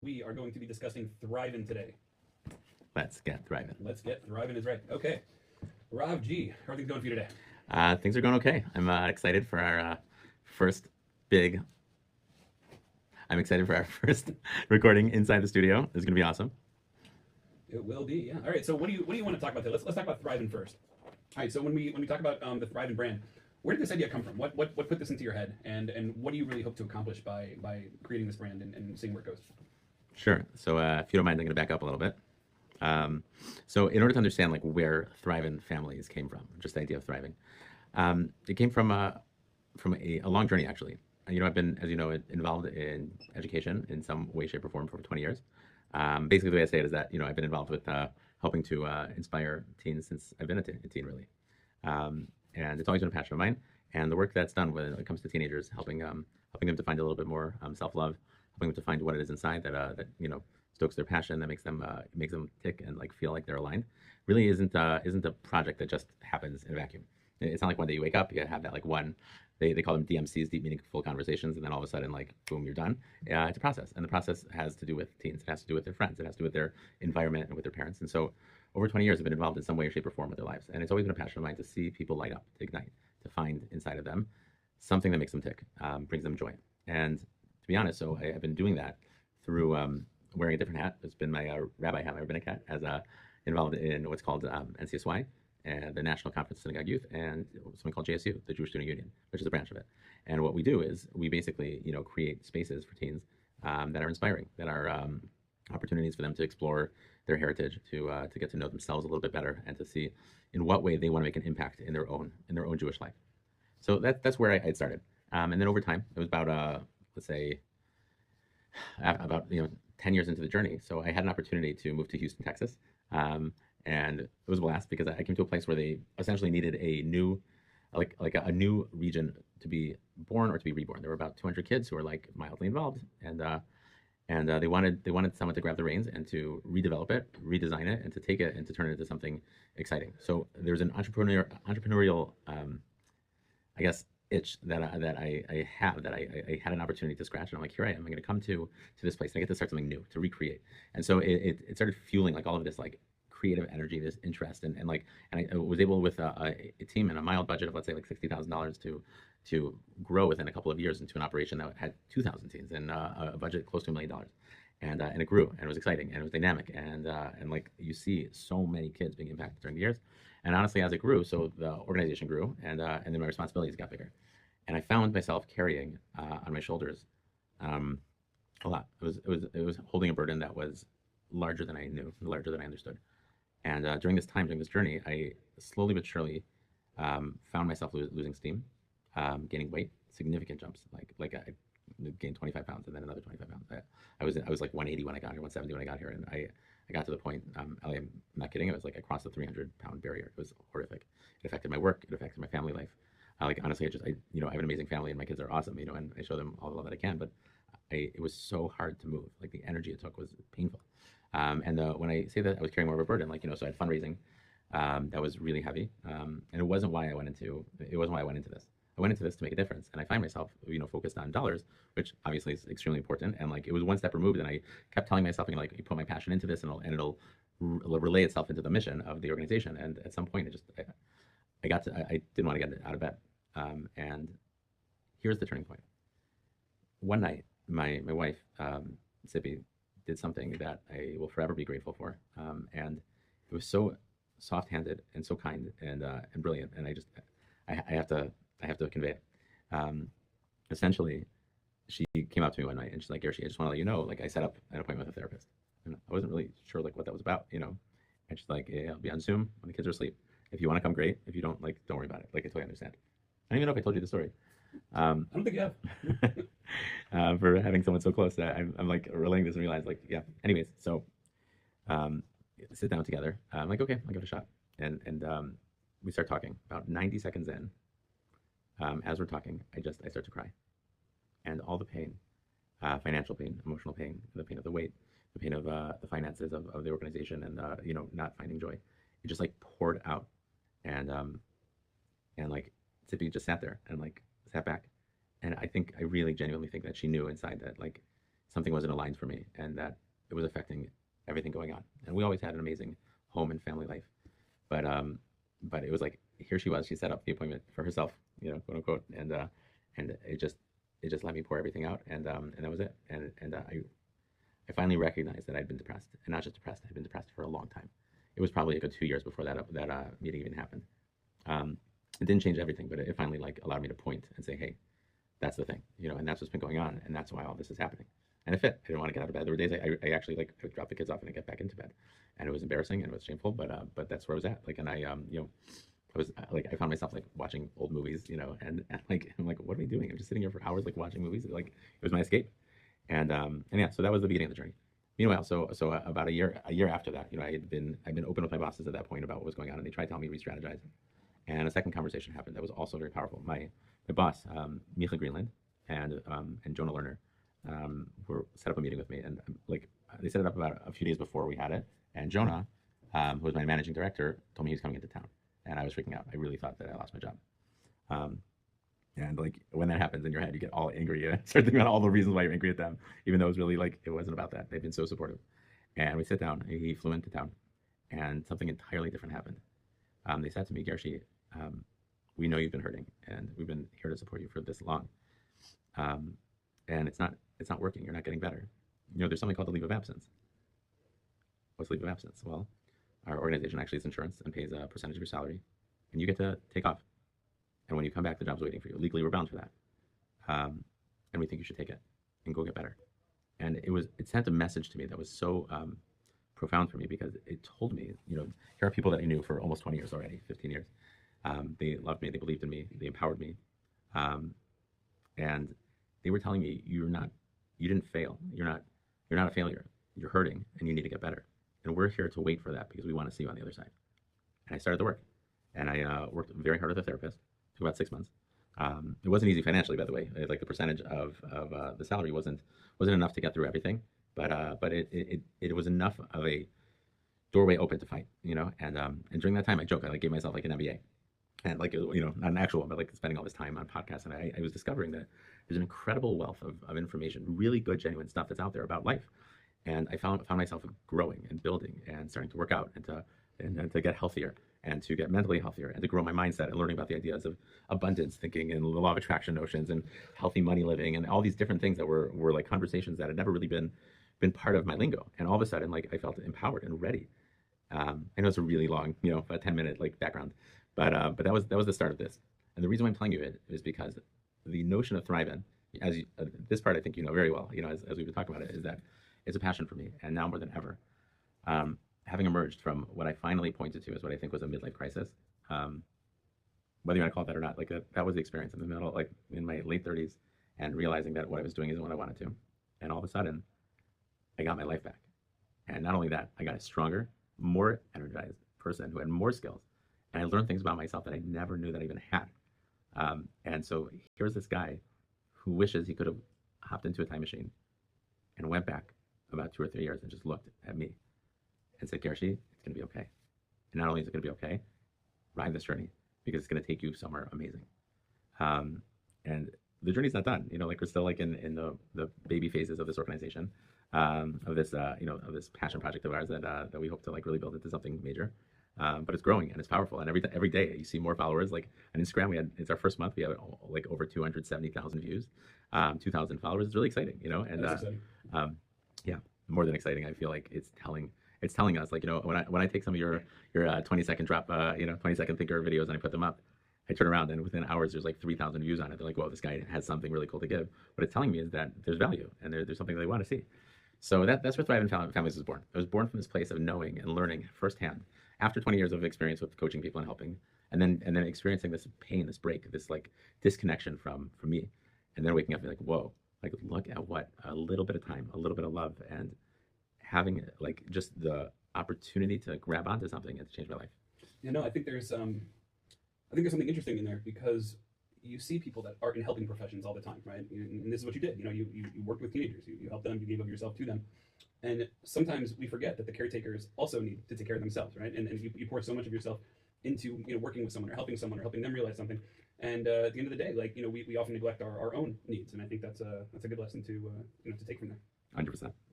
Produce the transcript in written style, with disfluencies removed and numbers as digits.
We are going to be discussing thriving today. Let's get thriving. Let's get thriving is right. Okay. Rob G, how are things going for you today? Things are going okay. I'm excited for our first big. I'm excited for our first recording inside the studio. It's gonna be awesome. It will be, yeah. All right. So what do you want to talk about today? Let's talk about thriving first. All right. So when we talk about the thriving brand, where did this idea come from? What put this into your head, and what do you really hope to accomplish by creating this brand and seeing where it goes? Sure. So if you don't mind, I'm gonna back up a little bit. Um, so in order to understand like where thriving families came from, just the idea of thriving, it came from a long journey actually. I've been, as you know, involved in education in some way, shape, or form for over 20 years. Basically, the way I say it is that I've been involved with helping to inspire teens since I've been a teen, really, and it's always been a passion of mine. And the work that's done when it comes to teenagers, helping them to find a little bit more self-love, helping them to find what it is inside that stokes their passion, that makes them tick and like feel like they're aligned, really isn't a project that just happens in a vacuum. It's not like one day you wake up, you have that like one. They call them DMCs, deep meaningful conversations, and then all of a sudden, like, boom, you're done. It's a process, and the process has to do with teens. It has to do with their friends. It has to do with their environment and with their parents. And so, over 20 years, I've been involved in some way, shape, or form with their lives, and it's always been a passion of mine to see people light up, to ignite, to find inside of them something that makes them tick, brings them joy. And to be honest, so I've been doing that through wearing a different hat. It's been my rabbi hat, my rabbinic hat, as involved in what's called NCSY, and the National Conference of Synagogue Youth, and something called JSU, the Jewish Student Union, which is a branch of it. And what we do is we basically, create spaces for teens that are inspiring, that are opportunities for them to explore their heritage, to get to know themselves a little bit better, and to see in what way they want to make an impact in their own Jewish life. So that's where I had started, and then over time, it was about let's say about 10 years into the journey. So I had an opportunity to move to Houston, Texas. And it was a blast because I came to a place where they essentially needed a new, a new region to be born or to be reborn. There were about 200 kids who were like mildly involved, and they wanted someone to grab the reins and to redevelop it, redesign it, and to take it and to turn it into something exciting. So there's an entrepreneurial, I guess, itch that I have, that I had an opportunity to scratch, and I'm like, here I am. I'm going to come to this place and I get to start something new, to recreate. And so it started fueling like all of this like creative energy, this interest, and I was able with a team and a mild budget of let's say like $60,000 to grow within a couple of years into an operation that had 2,000 teens and a budget close to $1 million. And it grew, and it was exciting, and it was dynamic, and like you see so many kids being impacted during the years. And honestly, as it grew, so the organization grew, and then my responsibilities got bigger, and I found myself carrying on my shoulders a lot. It was holding a burden that was larger than I knew, larger than I understood. And during this journey, I slowly but surely found myself losing steam, gaining weight, significant jumps. Like I gained 25 pounds and then another 25 pounds. I was like 180 when I got here, 170 when I got here, and I got to the point. Ellie, I'm not kidding. It was like I crossed the 300-pound barrier. It was horrific. It affected my work. It affected my family life. Like honestly, I have an amazing family and my kids are awesome. And I show them all the love that I can. But it was so hard to move. Like the energy it took was painful. And when I say that I was carrying more of a burden, so I had fundraising that was really heavy, and it wasn't why I went into this. I went into this to make a difference, and I find myself, focused on dollars, which obviously is extremely important. And like it was one step removed, and I kept telling myself, like, you put my passion into this, and it'll relay itself into the mission of the organization. And at some point, I didn't want to get out of bed. And here's the turning point. One night, my wife, Sippy, did something that I will forever be grateful for. And it was so soft-handed and so kind and brilliant. And I have to convey it. Essentially, she came up to me one night and she's like, Gershi, I just want to let you know, like I set up an appointment with a therapist. And I wasn't really sure like what that was about. And she's like, yeah, I'll be on Zoom when the kids are asleep. If you want to come, great. If you don't, like, don't worry about it. Like, I totally understand. I don't even know if I told you the story. I don't think you have. For having someone so close that I'm like relaying this and realize like, yeah. Anyways, so sit down together. I'm like, okay, I'll give it a shot. And we start talking. About 90 seconds in, as we're talking, I start to cry. And all the pain, financial pain, emotional pain, the pain of the weight, the pain of the finances of the organization, and not finding joy, it just like poured out. And like Tippy just sat there and like sat back. And I really genuinely think that she knew inside that like something wasn't aligned for me, and that it was affecting everything going on. And we always had an amazing home and family life, but it was like here she was. She set up the appointment for herself, quote unquote, and it just let me pour everything out, and that was it. And I finally recognized that I'd been depressed, and not just depressed. I'd been depressed for a long time. It was probably a good 2 years before that meeting even happened. It didn't change everything, but it finally like allowed me to point and say, hey, that's the thing, and that's what's been going on, and that's why all this is happening. And it fit. I didn't want to get out of bed. There were days I actually like I would drop the kids off and I get back into bed, and it was embarrassing and it was shameful, but that's where I was at. Like, and I I was like I found myself like watching old movies, and like I'm like, what are we doing? I'm just sitting here for hours like watching movies. Like it was my escape, and yeah, so that was the beginning of the journey. Meanwhile, so about a year after that, I'd been open with my bosses at that point about what was going on, and they tried to help me re-strategize. And a second conversation happened that was also very powerful. My boss, Micha Greenland, and Jonah Lerner, were set up a meeting with me, and like they set it up about a few days before we had it. And Jonah, who was my managing director, told me he was coming into town, and I was freaking out. I really thought that I lost my job. And like when that happens in your head, you get all angry and start thinking about all the reasons why you're angry at them, even though it was really like it wasn't about that. They've been so supportive. And we sit down. He flew into town, and something entirely different happened. They said to me, Gershi, we know you've been hurting, and we've been here to support you for this long. And it's not working. You're not getting better. There's something called the leave of absence. What's leave of absence? Well, our organization actually is insurance and pays a percentage of your salary, and you get to take off. And when you come back, the job's waiting for you. Legally, we're bound for that. And we think you should take it and go get better. And it sent a message to me that was so profound for me, because it told me, here are people that I knew for almost 20 years already, 15 years. They loved me, they believed in me, they empowered me. And they were telling me, you didn't fail. You're not a failure. You're hurting and you need to get better. And we're here to wait for that because we want to see you on the other side. And I started the work. And I worked very hard with a therapist. Took about 6 months. It wasn't easy financially, by the way. Like the percentage of the salary wasn't enough to get through everything, but it was enough of a doorway open to fight, And during that time, I joke, I like gave myself like an MBA, and like not an actual one, but like spending all this time on podcasts, and I was discovering that there's an incredible wealth of information, really good, genuine stuff that's out there about life, and I found myself growing and building and starting to work out and to get healthier, and to get mentally healthier, and to grow my mindset, and learning about the ideas of abundance thinking and the law of attraction notions and healthy money living and all these different things that were like conversations that had never really been part of my lingo. And all of a sudden, like I felt empowered and ready. I know it's a really long, about 10-minute like background, but that was the start of this. And the reason why I'm telling you it is because the notion of thriving, this part I think you know very well, as we've been talking about it, is that it's a passion for me, and now more than ever. Having emerged from what I finally pointed to as what I think was a midlife crisis, whether you want to call it that or not, like that was the experience in the middle, like in my late 30s, and realizing that what I was doing isn't what I wanted to. And all of a sudden, I got my life back. And not only that, I got a stronger, more energized person who had more skills. And I learned things about myself that I never knew that I even had. And so here's this guy who wishes he could have hopped into a time machine and went back about 2 or 3 years and just looked at me and said, Gershi, it's going to be okay. And not only is it going to be okay, ride this journey, because it's going to take you somewhere amazing. And the journey's not done. Like we're still like in the baby phases of this organization, of this passion project of ours that we hope to like really build into something major. But it's growing and it's powerful. And every day you see more followers. Like on Instagram, it's our first month. We have like over 270,000 views, 2,000 followers. It's really exciting, And That's exciting. Yeah, more than exciting. I feel like it's telling us, like, when I take some of your 20-second drop, 20-second thinker videos and I put them up, I turn around and within hours there's like 3,000 views on it. They're like, whoa, this guy has something really cool to give. What it's telling me is that there's value and there's something they want to see. So that's where Thrive Families was born. It was born from this place of knowing and learning firsthand after 20 years of experience with coaching people and helping, and then experiencing this pain, this break, this like disconnection from me, and then waking up and be like, whoa, like look at what a little bit of time, a little bit of love, and having like just the opportunity to grab onto something and to change my life. I think there's something interesting in there, because you see people that are in helping professions all the time, right? And this is what you did. You worked with teenagers, you helped them, you gave of yourself to them. And sometimes we forget that the caretakers also need to take care of themselves, right? And you pour so much of yourself into working with someone or helping them realize something. And at the end of the day, like we often neglect our own needs, and I think that's a good lesson to take from there. 100%.